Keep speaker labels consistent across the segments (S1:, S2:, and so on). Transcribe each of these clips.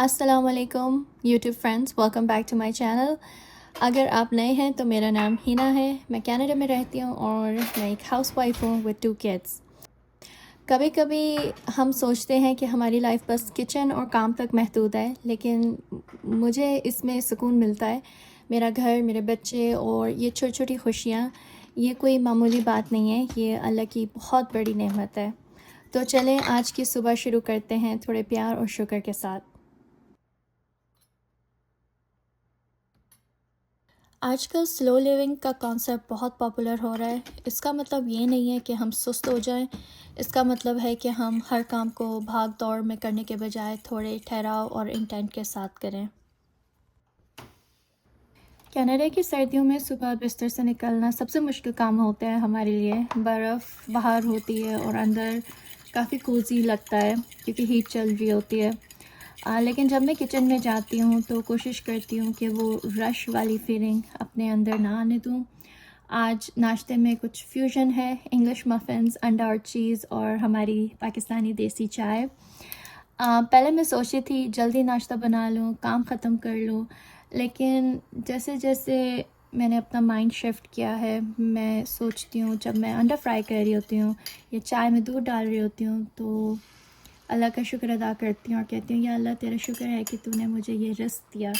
S1: अस्सलाम वालेकुम YouTube friends, welcome back to my channel. अगर आप नए हैं तो मेरा नाम हिना है। मैं कनाडा में रहती हूँ और मैं एक हाउसवाइफ हूँ विद 2 किड्स। कभी कभी हम सोचते हैं कि हमारी लाइफ बस किचन और काम तक महदूद है, लेकिन मुझे इसमें सुकून मिलता है। मेरा घर, मेरे बच्चे और ये छोटी छोटी खुशियाँ, ये कोई मामूली बात नहीं है, ये अल्लाह की बहुत बड़ी नेमत है। तो चलें आज की सुबह शुरू करते हैं थोड़े प्यार और शुक्र के साथ। आजकल स्लो लिविंग का कॉन्सेप्ट बहुत पॉपुलर हो रहा है। इसका मतलब ये नहीं है कि हम सुस्त हो जाएं। इसका मतलब है कि हम हर काम को भाग दौड़ में करने के बजाय थोड़े ठहराव और इंटेंट के साथ करें। कनाडा की सर्दियों में सुबह बिस्तर से निकलना सबसे मुश्किल काम होता है हमारे लिए। बर्फ़ बाहर होती है और अंदर काफ़ी कोज़ी लगता है क्योंकि हीट चल रही होती है। लेकिन जब मैं किचन में जाती हूँ तो कोशिश करती हूँ कि वो रश वाली फीलिंग अपने अंदर ना आने दूँ। आज नाश्ते में कुछ फ्यूजन है, इंग्लिश मफ़िन्स, अंडा और चीज़ और हमारी पाकिस्तानी देसी चाय। पहले मैं सोची थी जल्दी नाश्ता बना लूँ, काम ख़त्म कर लूँ, लेकिन जैसे जैसे मैंने अपना माइंड शिफ्ट किया है, मैं सोचती हूँ जब मैं अंडा फ्राई कर रही होती हूँ या चाय में दूध डाल रही होती हूँ तो अल्लाह का शुक्र अदा करती हूँ और कहती हूँ या अल्लाह तेरा शुक्र है कि तूने मुझे ये रिस्क दिया।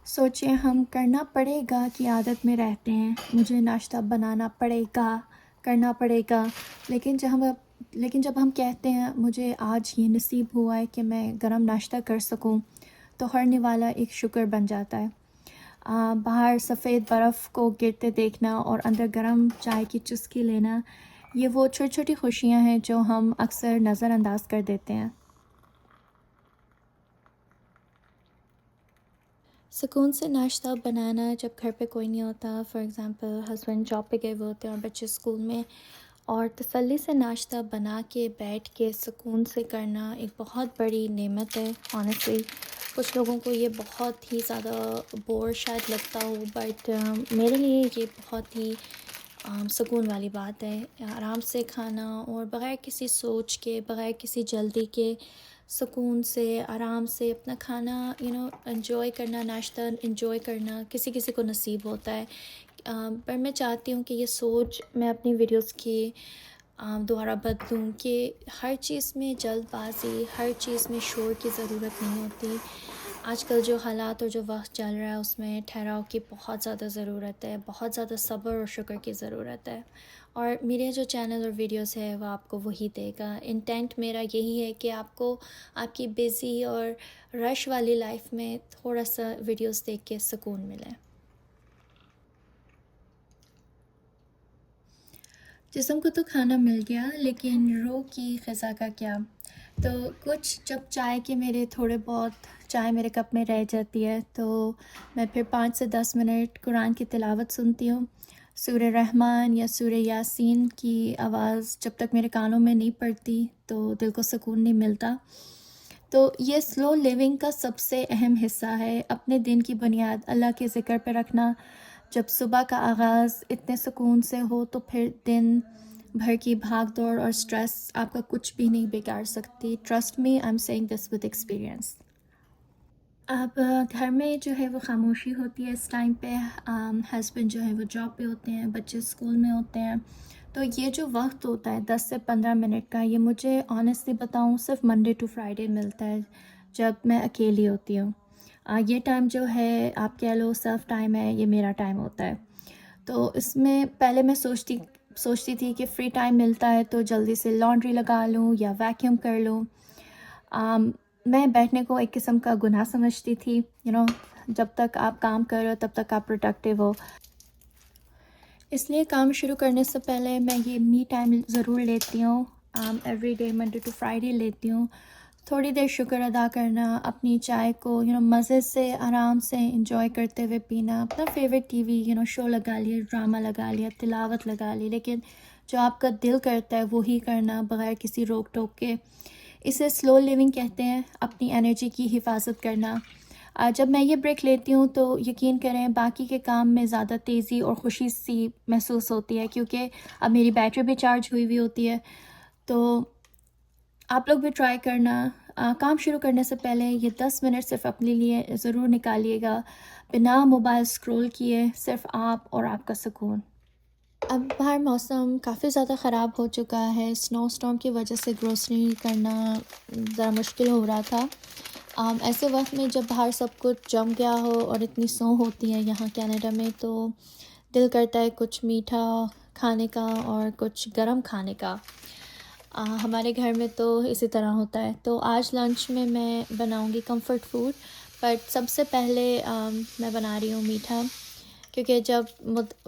S1: सोचिए हम करना पड़ेगा की आदत में रहते हैं, मुझे नाश्ता बनाना पड़ेगा, करना पड़ेगा, लेकिन जब हम कहते हैं मुझे आज ये नसीब हुआ है कि मैं गरम नाश्ता कर सकूं, तो हर निवाला एक शुक्र बन जाता है। बाहर सफ़ेद बर्फ़ को गिरते देखना और अंदर गरम चाय की चुस्की लेना, ये वो छोटी छोटी खुशियाँ हैं जो हम अक्सर नज़रअंदाज कर देते हैं। सुकून से नाश्ता बनाना जब घर पे कोई नहीं होता, फॉर एग्ज़ाम्पल हस्बैंड जॉब पे गए हुए होते हैं और बच्चे स्कूल में, और तसल्ली से नाश्ता बना के बैठ के सुकून से करना एक बहुत बड़ी नेमत है ऑनेस्टली। कुछ लोगों को ये बहुत ही ज़्यादा बोर शायद लगता हो, बट मेरे लिए ये बहुत ही सुकून वाली बात है। आराम से खाना और बग़ैर किसी सोच के, बग़ैर किसी जल्दी के, सुकून से आराम से अपना खाना एंजॉय करना, नाश्ता एंजॉय करना किसी किसी को नसीब होता है। पर मैं चाहती हूँ कि ये सोच मैं अपनी वीडियोस की दोबारा बदलूँ कि हर चीज़ में जल्दबाज़ी, हर चीज़ में शोर की ज़रूरत नहीं होती। आजकल जो हालात और जो वक्त चल रहा है उसमें ठहराव की बहुत ज़्यादा ज़रूरत है, बहुत ज़्यादा सब्र और शुक्र की ज़रूरत है। और मेरे जो चैनल और वीडियोस है वो आपको वही देगा। इंटेंट मेरा यही है कि आपको आपकी बिज़ी और रश वाली लाइफ में थोड़ा सा वीडियोस देख के सुकून मिले। जिस्म को तो खाना मिल गया, लेकिन रूह की ग़िज़ा का क्या? तो कुछ जब चाय के मेरे थोड़े बहुत चाय मेरे कप में रह जाती है तो मैं फिर 5 से 10 मिनट कुरान की तिलावत सुनती हूँ। सूरह रहमान या सूरह यासीन की आवाज़ जब तक मेरे कानों में नहीं पड़ती तो दिल को सुकून नहीं मिलता। तो ये स्लो लिविंग का सबसे अहम हिस्सा है, अपने दिन की बुनियाद अल्लाह के ज़िक्र पे रखना। जब सुबह का आगाज़ इतने सुकून से हो तो फिर दिन भर की भाग दौड़ और स्ट्रेस आपका कुछ भी नहीं बिगाड़ सकती। Trust me, I am saying this with experience. अब घर में जो है वो खामोशी होती है इस टाइम पे। हस्बैंड जो है वो जॉब पे होते हैं, बच्चे स्कूल में होते हैं। तो ये जो वक्त होता है 10 से 15 मिनट का, ये मुझे ऑनेस्टली बताऊँ सिर्फ मंडे टू फ्राइडे मिलता है जब मैं अकेली होती हूँ। ये टाइम जो है आप कह लो सेल्फ टाइम है, ये मेरा टाइम होता है। तो इसमें पहले मैं सोचती सोचती थी कि फ्री टाइम मिलता है तो जल्दी से लॉन्ड्री लगा लूँ या वैक्यूम कर लूँ। मैं बैठने को एक किस्म का गुनाह समझती थी। जब तक आप काम कर रहे हो तब तक आप प्रोडक्टिव हो। इसलिए काम शुरू करने से पहले मैं ये मी टाइम ज़रूर लेती हूँ। Every day Monday to Friday लेती हूँ। थोड़ी देर शुक्र अदा करना, अपनी चाय को मज़े से आराम से इंजॉय करते हुए पीना, अपना फेवरेट टीवी शो लगा लिया, ड्रामा लगा लिया, तिलावत लगा ली, लेकिन जो आपका दिल करता है वो ही करना बग़ैर किसी रोक टोक के। इसे स्लो लिविंग कहते हैं, अपनी एनर्जी की हिफाजत करना। जब मैं ये ब्रेक लेती हूँ तो यकीन करें बाकी के काम में ज़्यादा तेज़ी और खुशी सी महसूस होती है, क्योंकि अब मेरी बैटरी भी चार्ज हुई हुई होती है। तो आप लोग भी ट्राई करना, काम शुरू करने से पहले ये 10 मिनट सिर्फ अपने लिए ज़रूर निकालिएगा, बिना मोबाइल स्क्रॉल किए, सिर्फ आप और आपका सुकून। अब बाहर मौसम काफ़ी ज़्यादा ख़राब हो चुका है। स्नो स्टॉर्म की वजह से ग्रोसरी करना ज़रा मुश्किल हो रहा था। ऐसे वक्त में जब बाहर सब कुछ जम गया हो और इतनी स्नो होती है यहाँ कनाडा में, तो दिल करता है कुछ मीठा खाने का और कुछ गर्म खाने का। हमारे घर में तो इसी तरह होता है। तो आज लंच में मैं बनाऊंगी कंफर्ट फूड, बट सबसे पहले मैं बना रही हूँ मीठा, क्योंकि जब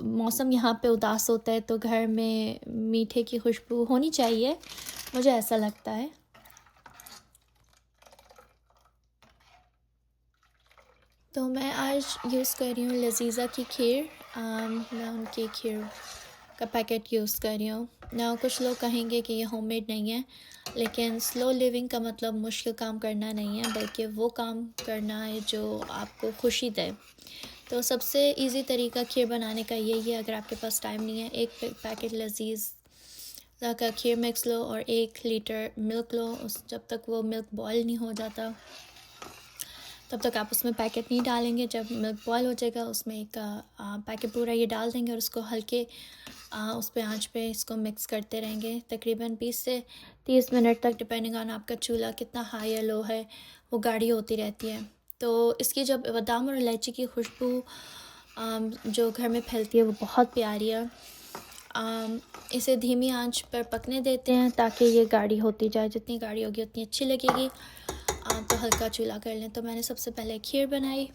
S1: मौसम यहाँ पे उदास होता है तो घर में मीठे की खुशबू होनी चाहिए, मुझे ऐसा लगता है। तो मैं आज यूज़ कर रही हूँ लजीज़ा की खीर। मैं उनकी खीर का पैकेट यूज़ कर रही हूँ ना। कुछ लोग कहेंगे कि ये होममेड नहीं है, लेकिन स्लो लिविंग का मतलब मुश्किल काम करना नहीं है, बल्कि वो काम करना है जो आपको खुशी दे। तो सबसे इजी तरीका खीर बनाने का यही है। अगर आपके पास टाइम नहीं है, एक पैकेट लजीज़ का खीर मिक्स लो और 1 लीटर मिल्क लो। उस जब तक वो मिल्क बॉयल नहीं हो जाता तब तक आप उसमें पैकेट नहीं डालेंगे। जब मिल्क बॉयल हो जाएगा उसमें एक पैकेट पूरा ये डाल देंगे और उसको हल्के उस पे आँच पे इसको मिक्स करते रहेंगे तकरीबन 20 से 30 मिनट तक, डिपेंडिंग ऑन आपका चूल्हा कितना हाई या लो है, वो गाढ़ी होती रहती है। तो इसकी जब बादाम और इलायची की खुशबू जो घर में फैलती है वो बहुत प्यारी है। इसे धीमी आंच पर पकने देते हैं ताकि ये गाढ़ी होती जाए। जितनी गाढ़ी होगी उतनी अच्छी लगेगी। तो हल्का चूल्हा कर लें। तो मैंने सबसे पहले खीर बनाई।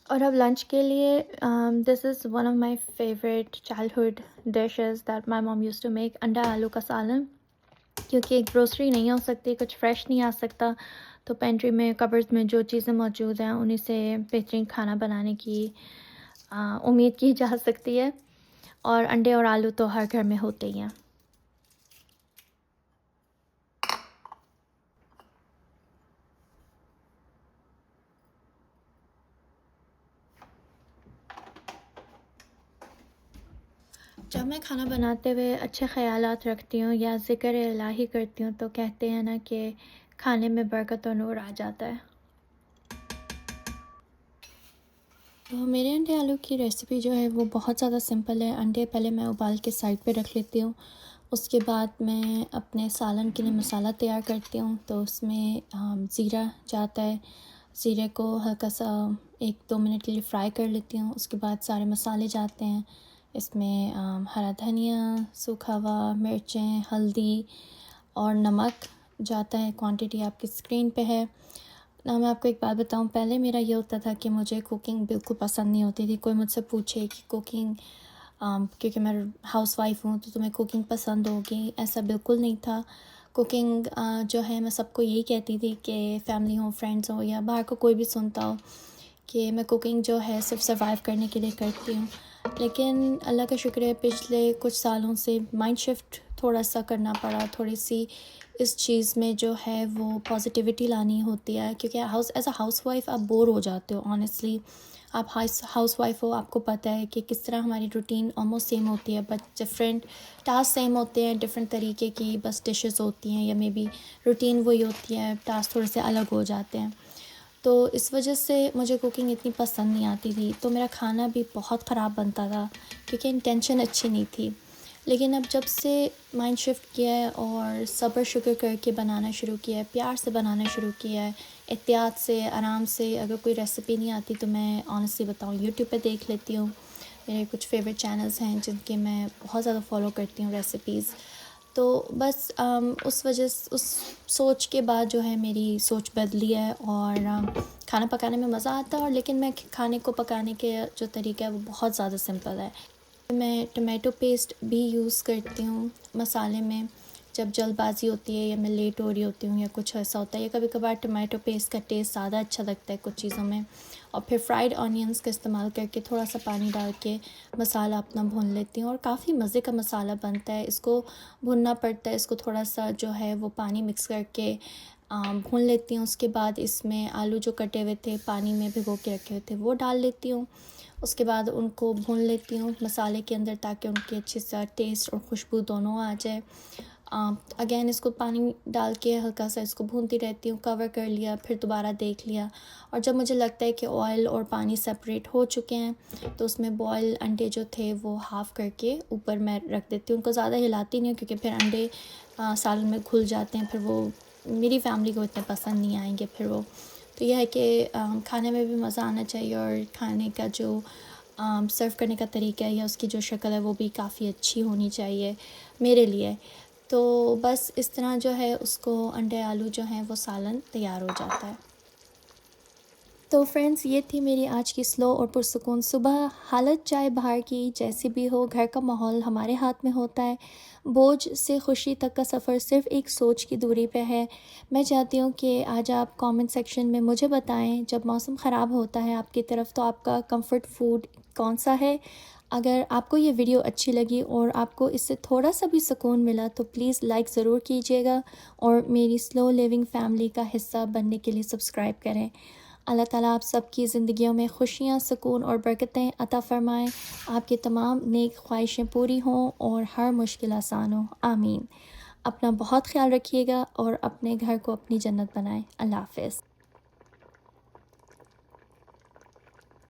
S1: और अब लंच के लिए this is one of my favourite childhood dishes that my mom used to make, अंडा आलू का सालन। क्योंकि ग्रोसरी नहीं हो सकती, कुछ फ्रेश नहीं आ सकता, तो पेंट्री में कबर्ड्स में जो चीज़ें मौजूद हैं उन्हीं से बेहतरीन खाना बनाने की उम्मीद की जा सकती है। और अंडे और आलू तो हर घर में होते ही हैं। जब मैं खाना बनाते हुए अच्छे ख़यालात रखती हूँ या ज़िक्र इलाही करती हूँ, तो कहते हैं ना कि खाने में बरकत और नूर आ जाता है। तो मेरे अंडे आलू की रेसिपी जो है वो बहुत ज़्यादा सिंपल है। अंडे पहले मैं उबाल के साइड पे रख लेती हूँ। उसके बाद मैं अपने सालन के लिए मसाला तैयार करती हूँ। तो उसमें ज़ीरा जाता है। ज़ीरे को हल्का सा 1-2 मिनट के लिए फ्राई कर लेती हूँ। उसके बाद सारे मसाले जाते हैं। इसमें हरा धनिया, सूखा हुआ मिर्चें, हल्दी और नमक जाता है। क्वांटिटी आपकी स्क्रीन पे है ना। मैं आपको एक बात बताऊं, पहले मेरा ये होता था कि मुझे कुकिंग बिल्कुल पसंद नहीं होती थी। कोई मुझसे पूछे कि कुकिंग क्योंकि मैं हाउसवाइफ हूँ तो तुम्हें कुकिंग पसंद होगी, ऐसा बिल्कुल नहीं था। कुकिंग जो है, मैं सबको यही कहती थी कि फैमिली हो, फ्रेंड्स हो या बाहर को कोई भी सुनता हो, कि मैं कुकिंग जो है सिर्फ सर्वाइव करने के लिए करती हूँ। लेकिन अल्लाह का शुक्र है, पिछले कुछ सालों से माइंड शिफ्ट थोड़ा सा करना पड़ा। थोड़ी सी इस चीज़ में जो है वो पॉजिटिविटी लानी होती है, क्योंकि एज अ हाउसवाइफ आप बोर हो जाते हो। ऑनेस्टली आप हाउसवाइफ हो, आपको पता है कि किस तरह हमारी रूटीन ऑलमोस्ट सेम होती है, बट डिफरेंट टास्क सेम होते हैं, डिफरेंट तरीके की बस डिशेस होती हैं, या मे बी रूटीन वही होती है, टास्क थोड़े से अलग हो जाते हैं। तो इस वजह से मुझे कुकिंग इतनी पसंद नहीं आती थी। तो मेरा खाना भी बहुत ख़राब बनता था क्योंकि इंटेंशन अच्छी नहीं थी। लेकिन अब जब से माइंड शिफ्ट किया है और सब्र शुक्र करके बनाना शुरू किया है, प्यार से बनाना शुरू किया है, एहतियात से, आराम से, अगर कोई रेसिपी नहीं आती तो मैं ऑनेस्टली बताऊँ यूट्यूब पे देख लेती हूँ। मेरे कुछ फेवरेट चैनल्स हैं जिनके मैं बहुत ज़्यादा फॉलो करती हूँ रेसिपीज़। तो बस उस वजह से, उस सोच के बाद जो है मेरी सोच बदली है और खाना पकाने में मज़ा आता है। और लेकिन मैं खाने को पकाने के जो तरीका है वो बहुत ज़्यादा सिंपल है। मैं टमाटो पेस्ट भी यूज़ करती हूँ मसाले में, जब जल्दबाजी होती है या मैं लेट हो रही होती हूँ या कुछ ऐसा होता है, या कभी कभार टमाटो पेस्ट का टेस्ट ज़्यादा अच्छा लगता है कुछ चीज़ों में। और फिर फ्राइड ऑनियंस का इस्तेमाल करके थोड़ा सा पानी डाल के मसाला अपना भून लेती हूँ, और काफ़ी मज़े का मसाला बनता है। इसको भुनना पड़ता है, इसको थोड़ा सा जो है वो पानी मिक्स करके भून लेती हूँ। उसके बाद इसमें आलू जो कटे हुए थे पानी में भिगो के रखे हुए थे वो डाल लेती हूँ। उसके बाद उनको भून लेती हूँ मसाले के अंदर, ताकि उनकी अच्छे सा टेस्ट और खुशबू दोनों आ जाए। अगेन इसको पानी डाल के हल्का सा इसको भूनती रहती हूँ, कवर कर लिया, फिर दोबारा देख लिया। और जब मुझे लगता है कि ऑयल और पानी सेपरेट हो चुके हैं तो उसमें बॉयल अंडे जो थे वो हाफ़ करके ऊपर मैं रख देती हूँ। उनको ज़्यादा हिलाती नहीं हूँ क्योंकि फिर अंडे सालन में घुल जाते हैं, फिर वो मेरी फैमिली को इतने पसंद नहीं आएंगे फिर वो। तो यह है कि खाने में भी मज़ा आना चाहिए, और खाने का जो सर्व करने का तरीका है या उसकी जो शक्ल है वो भी काफ़ी अच्छी होनी चाहिए मेरे लिए। तो बस इस तरह जो है उसको अंडे आलू जो हैं वो सालन तैयार हो जाता है। तो फ्रेंड्स, ये थी मेरी आज की स्लो और पुरसुकून सुबह। हालत चाहे बाहर की जैसी भी हो, घर का माहौल हमारे हाथ में होता है। बोझ से खुशी तक का सफ़र सिर्फ़ एक सोच की दूरी पे है। मैं चाहती हूँ कि आज आप कमेंट सेक्शन में मुझे बताएं, जब मौसम ख़राब होता है आपकी तरफ तो आपका कंफर्ट फूड कौन सा है। अगर आपको ये वीडियो अच्छी लगी और आपको इससे थोड़ा सा भी सुकून मिला तो प्लीज़ लाइक ज़रूर कीजिएगा, और मेरी स्लो लिविंग फैमिली का हिस्सा बनने के लिए सब्सक्राइब करें। अल्लाह ताला आप सबकी ज़िंदगियों में खुशियाँ, सुकून और बरकतें अता फ़रमाएँ। आपकी तमाम नेक ख्वाहिशें पूरी हों और हर मुश्किल आसान हो, आमीन। अपना बहुत ख़्याल रखिएगा और अपने घर को अपनी जन्नत बनाएं। अल्लाह हाफ़िज़।